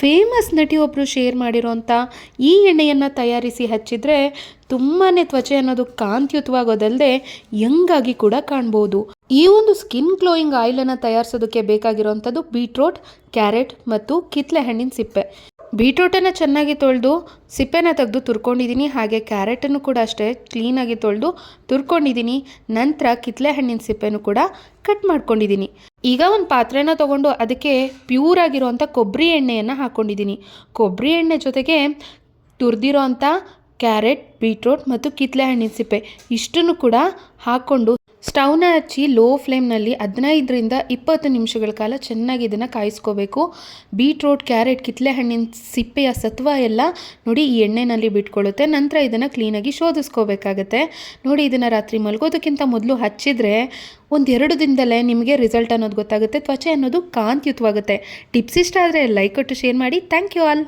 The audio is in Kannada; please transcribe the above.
ಫೇಮಸ್ ನಟಿಯೊಬ್ಬರು ಶೇರ್ ಮಾಡಿರೋಂಥ ಈ ಎಣ್ಣೆಯನ್ನು ತಯಾರಿಸಿ ಹಚ್ಚಿದರೆ ತುಂಬಾ ತ್ವಚೆ ಅನ್ನೋದು ಕಾಂತಿಯುತವಾಗೋದಲ್ಲದೆ ಯಂಗಾಗಿ ಕೂಡ ಕಾಣ್ಬೋದು. ಈ ಒಂದು ಸ್ಕಿನ್ ಗ್ಲೋಯಿಂಗ್ ಆಯಿಲನ್ನು ತಯಾರಿಸೋದಕ್ಕೆ ಬೇಕಾಗಿರೋವಂಥದ್ದು ಬೀಟ್ರೋಟ್, ಕ್ಯಾರೆಟ್ ಮತ್ತು ಕಿತ್ತಳೆ ಹಣ್ಣಿನ ಸಿಪ್ಪೆ. ಬೀಟ್ರೋಟನ್ನು ಚೆನ್ನಾಗಿ ತೊಳೆದು ಸಿಪ್ಪೆನ ತೆಗೆದು ತುರ್ಕೊಂಡಿದ್ದೀನಿ. ಹಾಗೆ ಕ್ಯಾರೆಟನ್ನು ಕೂಡ ಅಷ್ಟೇ ಕ್ಲೀನಾಗಿ ತೊಳೆದು ತುರ್ಕೊಂಡಿದ್ದೀನಿ. ನಂತರ ಕಿತ್ತಳೆ ಹಣ್ಣಿನ ಸಿಪ್ಪೆನೂ ಕೂಡ ಕಟ್ ಮಾಡ್ಕೊಂಡಿದ್ದೀನಿ. ಈಗ ಒಂದು ಪಾತ್ರೆನ ತೊಗೊಂಡು ಅದಕ್ಕೆ ಪ್ಯೂರ್ ಆಗಿರೋವಂಥ ಕೊಬ್ಬರಿ ಎಣ್ಣೆಯನ್ನು ಹಾಕ್ಕೊಂಡಿದ್ದೀನಿ. ಕೊಬ್ಬರಿ ಎಣ್ಣೆ ಜೊತೆಗೆ ತುರಿದಿರೋ ಅಂಥ ಕ್ಯಾರೆಟ್, ಬೀಟ್ರೋಟ್ ಮತ್ತು ಕಿತ್ತಳೆ ಹಣ್ಣಿನ ಸಿಪ್ಪೆ ಇಷ್ಟನ್ನು ಕೂಡ ಹಾಕ್ಕೊಂಡು ಸ್ಟವ್ನ ಹಚ್ಚಿ ಲೋ ಫ್ಲೇಮ್ನಲ್ಲಿ 15ರಿಂದ 20 ನಿಮಿಷಗಳ ಕಾಲ ಚೆನ್ನಾಗಿ ಇದನ್ನು ಕಾಯಿಸ್ಕೋಬೇಕು. ಬೀಟ್ರೋಟ್, ಕ್ಯಾರೆಟ್, ಕಿತ್ತಳೆ ಹಣ್ಣಿನ ಸಿಪ್ಪೆಯ ಸತ್ವ ಎಲ್ಲ ನೋಡಿ ಈ ಎಣ್ಣೆನಲ್ಲಿ ಬಿಟ್ಕೊಳ್ಳುತ್ತೆ. ನಂತರ ಇದನ್ನು ಕ್ಲೀನಾಗಿ ಶೋಧಿಸ್ಕೋಬೇಕಾಗತ್ತೆ. ನೋಡಿ, ಇದನ್ನು ರಾತ್ರಿ ಮಲಗೋದಕ್ಕಿಂತ ಮೊದಲು ಹಚ್ಚಿದರೆ 1-2 ದಿನದಲ್ಲೇ ನಿಮಗೆ ರಿಸಲ್ಟ್ ಅನ್ನೋದು ಗೊತ್ತಾಗುತ್ತೆ. ತ್ವಚೆ ಅನ್ನೋದು ಕಾಂತಿಯುತವಾಗುತ್ತೆ. ಟಿಪ್ಸ್ ಇಷ್ಟ ಆದರೆ ಲೈಕ್ ಕೊಟ್ಟು ಶೇರ್ ಮಾಡಿ. Thank you all.